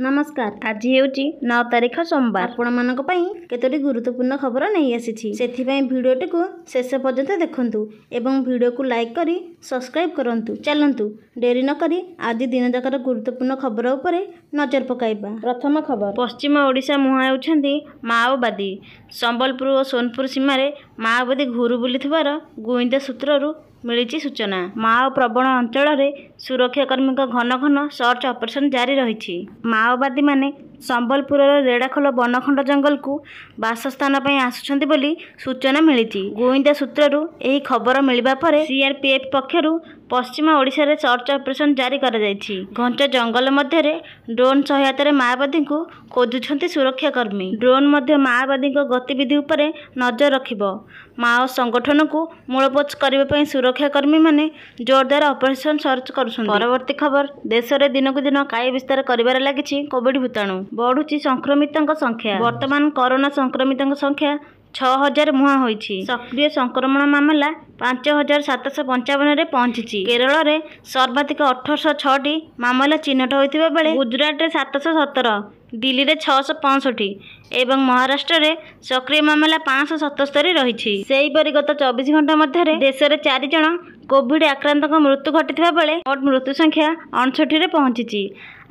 नमस्कार। आज हेउची 9 तारिख सोमवार। आपण मानक पई केतोटी गुरुत्वपूर्ण खबर नहीं आसीछि। सेथिपई भिडियोटी को शेष पर्यंत देखंतु एवं वीडियो को लाइक करी सब्सक्राइब करंतु। चलंतु डेरी न करी आज दिन जाकर गुरुत्वपूर्ण खबर उपरे नजर पकाइबा। प्रथम खबर, पश्चिम ओडिशा मुहां हेउछंती माओवादी। संबलपुर और सोनपुर सीमार माओवादी घुरु बुलिथिबार गुइंदा सूत्ररू मिली सूचना। माओ प्रवण अंचल सुरक्षाकर्मी घन घन सर्च ऑपरेशन जारी रही। माओवादी माने संबलपुर रेड़ाखोल बनखंड जंगल को बासस्थान आसुछंती बोली सूचना मिली। गुइंदा सूत्ररू एही खबर मिलवा पर सीआरपीएफ पक्षरु पश्चिम ओडिशा रे सर्च ऑपरेशन जारी करा जायछि। घंच जंगल मध्य ड्रोन सहायता माओवादी को खोजुछंती सुरक्षाकर्मी। ड्रोन मध्य माओवादी गतिविधि उपरे नजर रखिबो। माओ संगठन को मूलपोछ करने सुरक्षाकर्मी माने जोरदार ऑपरेशन सर्च करुछंती। परवर्ती खबर, देश में दिनकु दिन काय विस्तार करिबार लागिछि कोविड भूताणु। बढ़ुछि संक्रमितों संख्या। वर्तमान कोरोना संक्रमितों संख्या 6000 मुहां होइछि। सक्रिय संक्रमण मामला 5755 रे पहुंची। केरल रे सर्वाधिक 1806 मामला चिन्हट होइतिबा बेले गुजरात रे 717, दिल्ली रे 665 एवं महाराष्ट्र रे सक्रिय मामला 577 रही। सेहीपरि गत 24 घंटा मध्य देश में 4 जन कोविड आक्रांत मृत्यु घटी बेले मोट मृत्यु संख्या 59 रे पहुंची।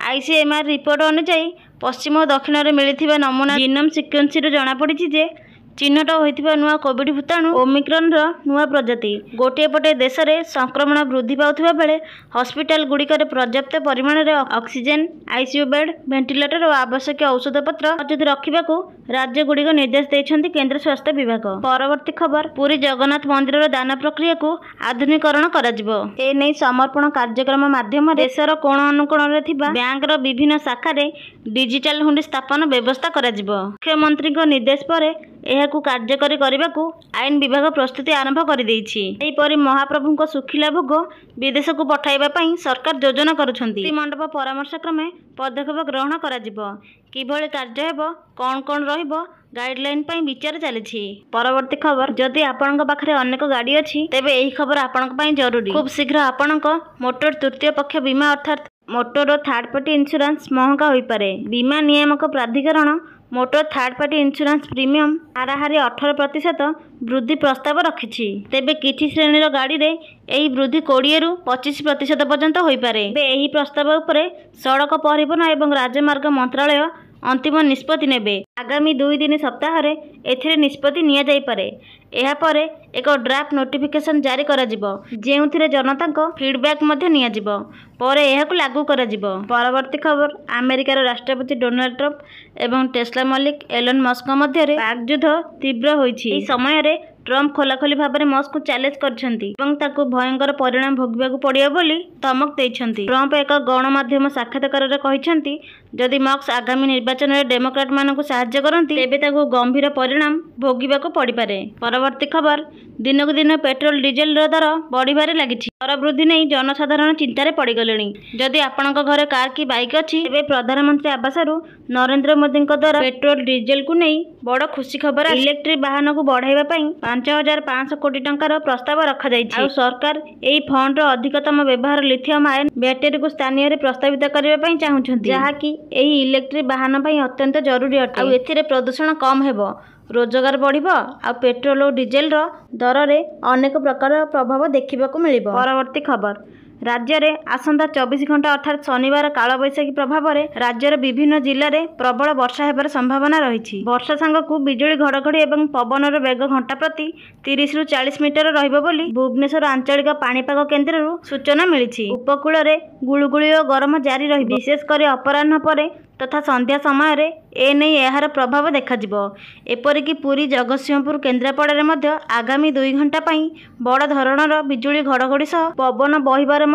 आईसीएमआर रिपोर्ट अनुसार पश्चिम और दक्षिण में मिलता नमूना जीनोम सिक्वेन्स जनापड़ी जे चिन्हट होइतिबा नुआ कोविड भूताणु ओमिक्रॉन नुआ प्रजाति। गोटे पटे देश में संक्रमण वृद्धि पाउथिबा बेले हॉस्पिटल गुड़िकर पर्याप्त परिमाण में ऑक्सीजन, आईसीयू बेड, वेंटिलेटर और आवश्यक औषधपत्र मौजूद रखा राज्य गुड़िक निर्देश देइछन्ति केंद्र स्वास्थ्य विभाग। परवर्ती खबर, पुरी जगन्नाथ मंदिर दान प्रक्रिया को आधुनिकरण कराजिबो। ए नै समर्पण कार्यक्रम माध्यम देशर कोण अनुकोण बैंक विभिन्न शाखा डिजिटल हुंडी स्थापन व्यवस्था कराजिबो। मुख्यमंत्री निर्देश पर एहाकु कार्यकारी करने को आईन विभाग प्रस्तुति आरंभ कर देइछि। महाप्रभु सुखिला भोग विदेश को पठाइबा पई सरकार योजना करुछन्ति। मंडप परामर्श क्रमे पदक्षेप ग्रहण कराजिबो। किभଳି कार्य हेबो, कौन कौन रहिबो, गाइडलाइन पई विचार चलिछि। परवर्ती खबर, जदि आपनक पाखरे अनेक गाड़ी अछि तेबे एही खबर आपनक पई जरूरी। खूब शीघ्र आपनक मोटर तृतीय पक्ष बीमा अर्थात मोटर और थर्ड पार्टी इंश्योरेंस महंगा होई पारे। बीमा नियामक प्राधिकरण motor third party insurance premium हाराहारी 18% वृद्धि प्रस्ताव रखिछि। तेबे किछि श्रेणीर गाड़ी रे एही वृद्धि 20 रु 25% पर्यंत होई पारे। एही प्रस्ताव उपरे सड़क परिवहन एवं राजमार्ग मंत्रालय अंतिम निष्पत्ति नेबे। आगामी 2-3 सप्ताह रे एथिरे निष्पत्ति निया जाई पारे। एहा परे एक ड्राफ्ट नोटिफिकेशन जारी करा जिवो, जेउथिरे जनताको फीडबैक मध्ये निया जिवो, परे एहाकु लागू करा जिवो। परवर्ती खबर, अमेरिकार राष्ट्रपति डोनाल्ड ट्रम्प एवं टेस्ला मालिक एलन मस्क मध्य वाग्युद्ध तीव्र होइछि। एही समय रे ट्रम्प खोलाखोली भाव में मस्क को चैलेंज करछन्ति एवं ताकु भयंकर परिणाम भोगिबाकु पड़ियो बोली धमक दैछन्ति। ट्रम्प एक गणमाध्यम साक्षात्कार रे कहिछन्ति जदि मस्क आगामी निर्वाचन में डेमोक्रेट मानकु सहायता करन्ति तेबे ताकु गंभीर परिणाम भोगिबाकु पड़ि पारे। परवर्ती खबर, दिनकु दिन पेट्रोल डीजेल दर बढ़िबारे लागिछि। दर वृद्धि नहीं जनसाधारण चिंतार पड़गले। जदि आपणक घरे कार कि बाइक अच्छी तेबे प्रधानमंत्री आवासरू नरेंद्र मोदी द्वारा पेट्रोल डीजेल को नहीं बड़ खुशी खबर। इलेक्ट्रिक वाहन को बढ़ाइबा पई 5500 कोटी टंकार प्रस्ताव रखा जाइछि। आ सरकार एही फंड रो अधिकतम व्यवहार लिथियम आयन बैटरी को स्थानीय रे प्रस्तावित करबा पई चाहुछन्ति, जहा कि एही इलेक्ट्रिक वाहन पई अत्यंत जरूरी अटे। आ एथिरे प्रदूषण कम हेबो, रोजगार बढ़िबो आ पेट्रोल और डीजेल रो दर रे अनेक प्रकार प्रभाव देखिबाकू मिलिबो। परवर्ती खबर, राज्य में आसंता 24 घंटा अर्थात शनिवार कालबैशाखी प्रभाव में राज्यर विभिन्न जिले में प्रबल वर्षा होबार संभावना रही। वर्षा सांगकू बिजुली घड़घड़ी एवं पवनर बेग घंटा प्रति 30 रु 40 मीटर रहिबो बोली भुवनेश्वर आंचलिक पाणीपाग केन्द्र सूचना मिली। उपकूल में गुळुगुळी और गरम जारी रही, विशेषकर अपराह्न पर तथा संध्या समय रे एने यार प्रभाव देखा एपरिकी पुरी, जगतसिंहपुर, केन्द्रापड़ा में आगामी 2 घंटा पई बड़ धरणर बिजुली घड़घड़ी सह पवन बहिबार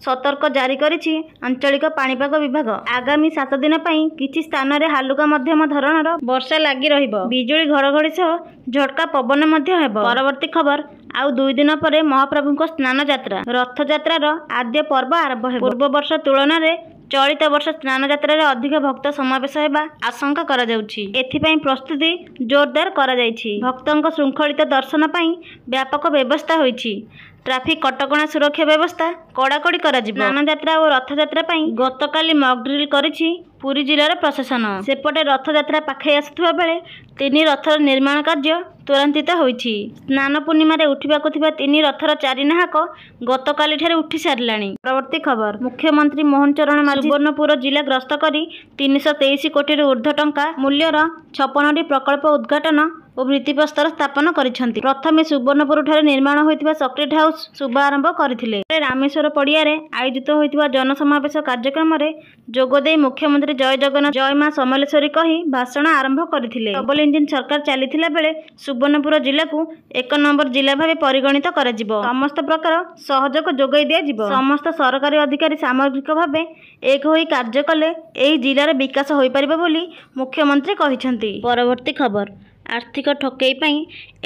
सतर्क जारी करिछि आंचलिक पाणीपाग विभाग। आगामी 7 दिन पई किछि स्थान रे हालुका मध्यम धरणर वर्षा लागि रहिबो। बिजुली घड़घड़ी सह झटका पवन मध्य हेबो। परवर्ती खबर, आउ 2 दिन पर महाप्रभुको स्नान यात्रा रथ यात्रार आद्य पर्व आरंभ हेबो। पूर्व वर्ष तुलना रे चलित वर्ष स्नान यात्रा अधिक भक्त समावेश होगा आशंका करा जाउछि। एथिपई प्रस्तुति जोरदार करा जाइछि। भक्तों श्रृंखलित दर्शन पई व्यापक व्यवस्था होइछि। ट्राफिक कटकणा सुरक्षा व्यवस्था कड़ाकड़ी कराजिबो। स्नानयात्रा और रथयात्रा पई गतकाली मॉक ड्रिल करिछि पुरी जिलार प्रशासन। सेपटे रथयात्रा पाखे आसुवा बेले 3 रथर निर्माण कार्य त्वरान्वित होइछि। स्नान पूर्णिमा रे उठिबाकु थिबा 3 रथर 4 नाहक गतकाली ठारे उठी सारिलाणी। परवर्ती खबर मुख्यमंत्री मोहन चरण माझी सुवर्णपुर जिला ग्रस्त करी 323 कोटी ऊर्ध्व टंका मूल्यर 56टी प्रकल्प उद्घाटन और भित्तिप्रस्तर स्थापन करिसेंति। प्रथमे सुवर्णपुर ठारे निर्माण होइतिबा सक्रेट हाउस शुभारंभ करथिले। रामेश्वर पड़िया रे आयोजित होइतिबा जनसमावेश कार्यक्रम रे जोगदेई मुख्यमंत्री जय जगन्नाथ जय मां समलेश्वरी कही भाषण आरंभ करथिले। डबल इंजिन सरकार चलीथिला बेले सुवर्णपुर जिला को 1 नंबर जिला भावे परिगणित कराजिबो। समस्त प्रकार सहयोग जोगाई दिया जिवो। समस्त सरकारी अधिकारी सामग्रिक भावे एक होई कार्य कले एही जिलार विकास होई परिबो बोली मुख्यमंत्री कहिसेंति। परवर्ती खबर आर्थिक ठकेई पई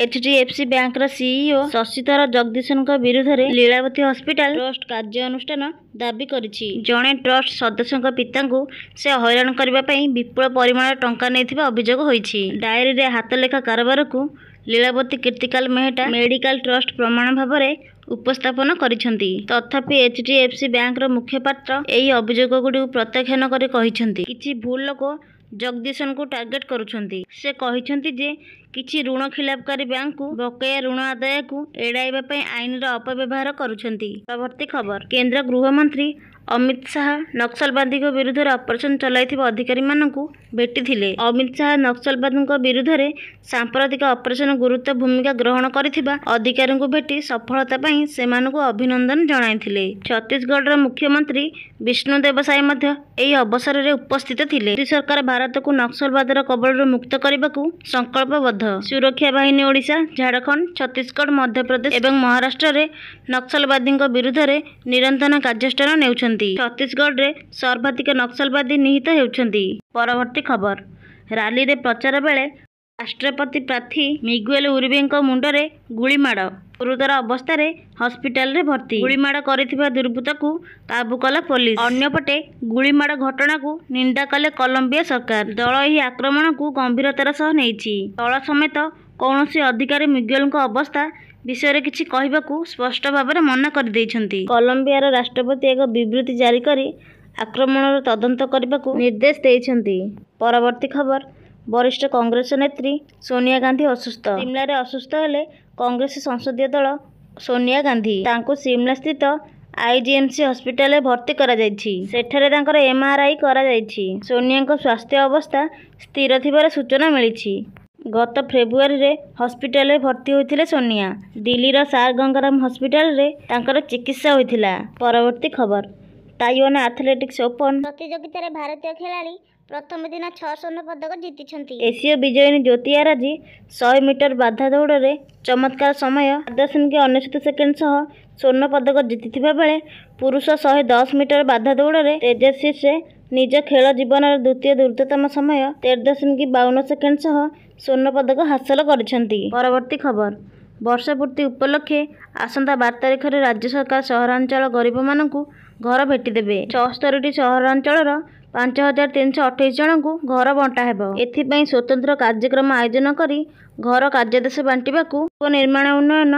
HDFC bank CEO Shashidhar Jagdishan विरुद्ध में लीलावती हॉस्पिटल ट्रस्ट कार्यानुष्ठान दाबी करिछि। जड़े ट्रस्ट सदस्य पिता को से हैरान करने विपुल परिमाण टंका नहीं अभियोग होइछि। डायरी रे हाथ लेखा कारोबार को लीलावती कीर्तिकाल मेहटा मेडिकल ट्रस्ट प्रमाण भाव में उपस्थापन करिसेंति। तथापि HDFC बैंक मुखपात्र एही अभियोग गुडी प्रत्याख्यान करि कहिसेंति किछि भूल लोक जगदीशन को टार्गेट करुछंती। से कहिसेंति जे किछि ऋण खिलापकारी बैंक को बकाया ऋण आदाय को एड़ाइबा पई आईन रा अपव्यवहार करुछंती। परवर्ती खबर केंद्र गृह मंत्री अमित शाह नक्सलवादी विरुद्ध ऑपरेशन चलाइथिबा अधिकारी मानकु भेटी थिले। अमित शाह नक्सलवादी विरुद्ध में सांप्रतिक ऑपरेशन गुरुत्व भूमिका ग्रहण करथिबा अधिकारी को भेटी सफलता पई सेमानकु अभिनंदन जणाइथिले। छत्तीसगढ़ मुख्यमंत्री विष्णुदेव साय मध्य एही अवसर में उपस्थित थिले। सरकार भारत को नक्सलवादर कबल मुक्त करने संकल्पबद्ध। सुरक्षा बाहिनी ओडिशा झारखंड छत्तीसगढ़ मध्यप्रदेश एवं महाराष्ट्र में नक्सलवादी विरुद्ध में निरंतर कार्यानुष्ठान नेउछंती। छत्तीसगढ़ रे सर्वाधिक नक्सलवादी निहित हेउछंती। परवर्ती खबर रैली रे प्रचार बेले राष्ट्रपति प्रार्थी मिगुएल उरिबे मुंडरे गुलीमाड़ गुरुतर अवस्था हस्पिटाल रे भर्ती। गुलीमाड़ करिथिबा दुर्बृत्त को काबू कला पुलिस। अन्यपटे गुलीमाड़ घटना को निंदा कले कोलंबिया सरकार। दल यह आक्रमण को गंभीरतार सह नेइछि। दल समेत कौनसी अधिकारी मिगुएल अवस्था विषय किछि कहबाकू स्पष्ट भाव में मना कर दैछंती। कोलंबियार राष्ट्रपति एक विबृति जारी करी आक्रमणर तदंत करबाकू निर्देश दैछंती। परवर्ती खबर वरिष्ठ कांग्रेस नेत्री सोनिया गांधी असुस्थ। शिमला रे असुस्थ हेले कांग्रेस संसदीय दल सोनिया गांधी तांको शिमला स्थित IGMC हॉस्पिटल में भर्ती करा जायछि। सेठारे तांकर MRI करा जायछि। सोनिया स्वास्थ्य अवस्था स्थिर थिबार सूचना मिलिछि। गत फेब्रुआरी रे हॉस्पिटल में भर्ती होइथिले सोनिया। दिल्लीर सार गंगाराम हॉस्पिटल रे तांकर चिकित्सा होइथिला। परवर्ती खबर ताइवान एथलेटिक्स ओपन प्रतियोगिता रे भारतीय खिलाड़ी प्रथम दिन 6 स्वर्ण पदक जीतिछंती। एशिया विजयिनी ज्योति आराजी 100 मीटर बाधा दौड़ रे चमत्कार समय 8.99 सेकेंड सह स्वर्ण पदक जीतिथिबा बेले पुरुष 110 मीटर बाधा दौड़ रे तेजस्वी से निज खेल जीवन द्वितीय द्रुततम समय 13.52 सेकेंड सह स्वर्ण पदक हासिल करिसेंती। परवर्ती खबर वर्षपूर्ति उपलक्षे आसंता 12 तारिख रे राज्य सरकार सहरांचल गरीब मानकु घर भेटी देबे। 74टी सहरांचलर 5328 जन को घर बंटा हेबो। एथिपई स्वतंत्र कार्यक्रम आयोजन करी घर कार्यदेश बांटिबाकू निर्माण उन्नयन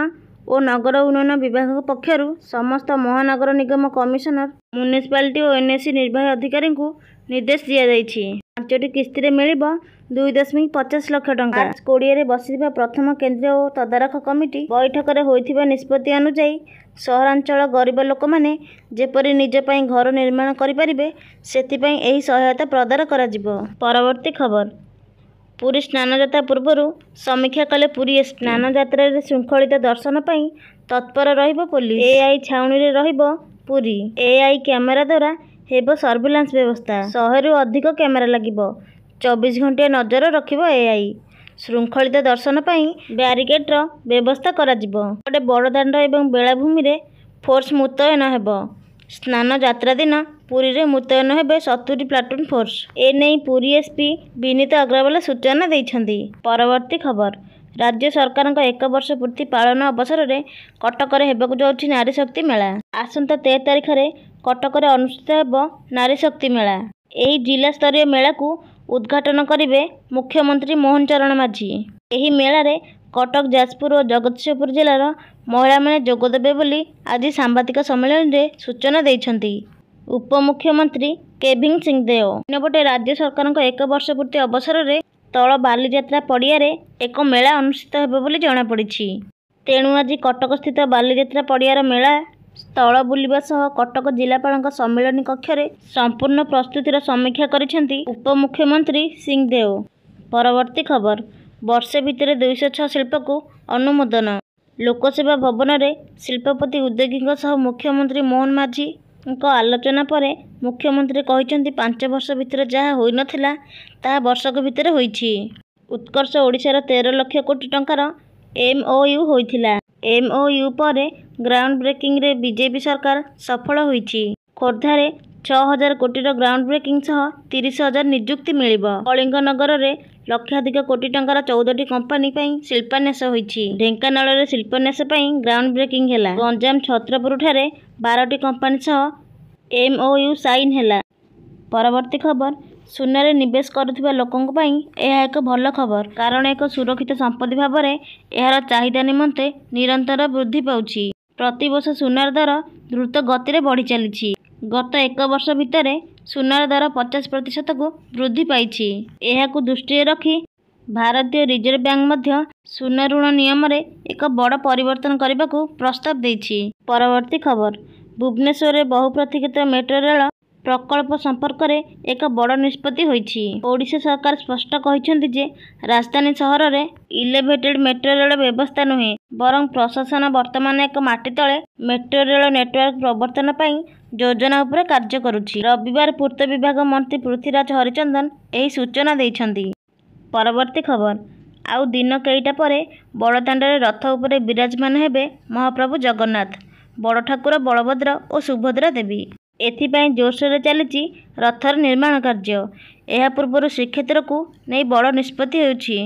और नगर उन्नयन विभाग पक्षरु समस्त महानगर निगम कमिशनर म्युनिसिपालिटी और NSC निर्वाही अधिकारी को निर्देश दिया जायछि। 5टी किस्ती मिलिबो 2.50 लाख टंका। 20 रे बसिबा प्रथम केंद्रीय और तदारख कमिटी बैठक रे होइथिबा निष्पत्ति अनुसार सहरांचल गरीब लोक माने जेपरि निज पई घर निर्माण करि परिबे सेति एही सहायता प्रदान करा जिवो। परवर्ती खबर पुरी स्नानयात्रा पूर्व समीक्षा कले पुरी स्नान यात्रा रे श्रृंखलित दर्शन पई तत्पर रहिबो पुलिस। AI छाउनी रे रहिबो पुरी। AI कैमेरा द्वारा हेबो सर्विलांस व्यवस्था। 100 रु अधिक कैमेरा लागिबो। 24 घंटे नजर रखिबो AI। श्रृंखलित दर्शन पई ब्यारिकेड व्यवस्था करा जिवो। गोटे बड़दाण्ड एवं बेलाभूमि रे फोर्स मुतयन हेबो। स्नान यात्रा दिन पुरी रे मुतयन हेबे 70 प्लाटून फोर्स। एने पुरी SP विनीत अग्रवाल सूचना दैछंती। परवर्ती खबर राज्य सरकार 1 वर्ष पूर्ति पालन अवसर में कटक हेबाकू जाउछि नारी शक्ति मेला। आसंता 13 तारिख रे कटक रे अनुष्ठित हेबो नारी शक्ति मेला। एही जिला स्तरीय मेला को उद्घाटन करिवे मुख्यमंत्री मोहन चरण माझी। एही मेला रे कटक जाजपुर और जगतसिंहपुर जिलार महिला माने जोगदेबे बोली आज सांबादिक सम्मेलन में सूचना देइछंती उपमुख्यमंत्री केबिन सिंहदेव। अन्यपटे राज्य सरकार एक वर्ष पूर्ति अवसर में तल बालीजात्रा पड़ियारे एक मेला अनुष्ठित हेबो बोली जଣାपड़िछि। तेणु आज कटक स्थित बालीजात्रा पड़ियार मेला स्थल बुलिबा सह कटक जिलापाल सम्मेलन कक्ष में संपूर्ण प्रस्तुतिर समीक्षा करिसेंती उपमुख्यमंत्री सिंहदेव। परवर्ती खबर वर्षे भितर 206 शिल्प को अनुमोदन। लोकसेवा भवन में शिल्पपति उद्योगी सह मुख्यमंत्री मोहन माझी आलोचना पर मुख्यमंत्री कहते 5 वर्ष भितर जहाँ होई नथिला ताहा वर्षक भितर होईछि। उत्कर्ष ओडिशार 13 लाख कोटी टंकार MOU होइथिला। MOU पर ग्राउंड ब्रेकिंग रे बीजेपी सरकार सफल होईछि। खोर्धारे 6000 कोटीर ग्राउंड ब्रेकिंग सह 30,000 नियुक्ति मिलिबो। कलिंग नगर रे लक्षाधिक कोटी टंकार 14टी कंपनी पई शिल्पन्यास होईछि। ढेंकानाल रे शिल्पन्यास पई ग्राउंड ब्रेकिंग हेला। गंजाम छत्रपुर ठारे 12टी कंपनी सह MOU साइन हेला। परवर्ती खबर सुना रे निवेश करुथिबा लोकंक पई यह एक भल खबर, कारण एक सुरक्षित संपत्ति भाव में यार चाहिदा निमंते निरंतर वृद्धि पाउछि। प्रति वर्ष सुनार दर द्रुत गति में बढ़ी चली। गत एक वर्ष भितर सुनार दर 50% को वृद्धि पाइछि। एहाकु दृष्टि रखी भारतीय रिजर्व बैंक मध्य सुना ऋण नियम रे एक बड़ परिवर्तन करने को प्रस्ताव देछि। परवर्ती खबर भुवनेश्वर में बहुप्रतीक्षित मेट्रो रेल प्रकल्प संपर्क में एक बड़ निष्पत्ति होइछि। ओडिशा सरकार स्पष्ट कहिसेंति जे राजधानी सहर में इलेवेटेड मेट्रो रेल व्यवस्था नुहे, बरं प्रशासन वर्तमान एक माटी तले मेट्रो रेल नेटवर्क प्रवर्तन पई योजना उपरे कार्य करुछि। रविवार पूर्त विभाग मंत्री पृथ्वीराज हरिचंदन एही सूचना दैछंती। परवर्ती खबर आउ दिन कईटा परे बड़दाण्डरे रथ उपरे विराजमान हेबे महाप्रभु जगन्नाथ, बड़ ठाकुर बलभद्र और सुभद्रा देवी। एथिपाई जोरसोर चली रथर निर्माण कार्य। यह पूर्व श्रीक्षेत्र को नहीं बड़ निष्पत्ति होछि।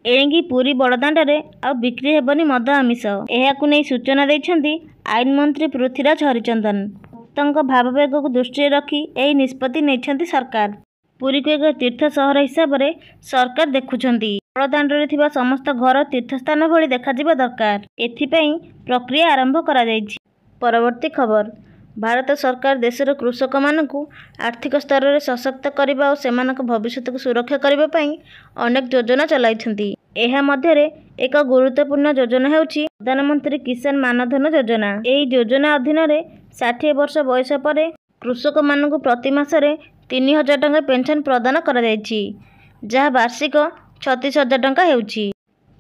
एणिकी पुरी बड़दाण्डरे आउ बिक्री हेबनी मद आमिष। एहाकु नहीं सूचना दैछंती आईन मंत्री पृथ्वीराज हरिचंदन। भक्तों भाववेग को दृष्टि रखी यही निष्पत्ति नेइछंती सरकार। पुरी को एक तीर्थ सहर हिसाब से सरकार देखुछंती। बड़दाण्डरे थिबा समस्त घर तीर्थस्थान भली देखाजिबा दरकार। एथिपाई प्रक्रिया आरंभ करा जायछि। परवर्ती खबर भारत सरकार देशर कृषक मानकु आर्थिक स्तर में सशक्त करने और सेमानक भविष्य को सुरक्षा करने पई अनेक योजना चलाइछंती। एहा मध्यरे एक गुरुत्वपूर्ण योजना हेउछि प्रधानमंत्री किसान मानधन योजना। एही योजना अधीन रे 60 वर्ष बयस पर कृषक मानकु प्रति मासरे 3000 टंका पेंशन प्रदान करा जायछि, जहाँ वार्षिक 36,000 टंका हेउछि।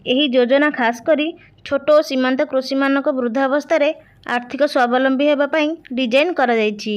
एही योजना खास करी छोट और सीमांत कृषि मानक वृद्धावस्था रे आर्थिक स्वावलंबी हेबा पई डिजाइन करा जायछि।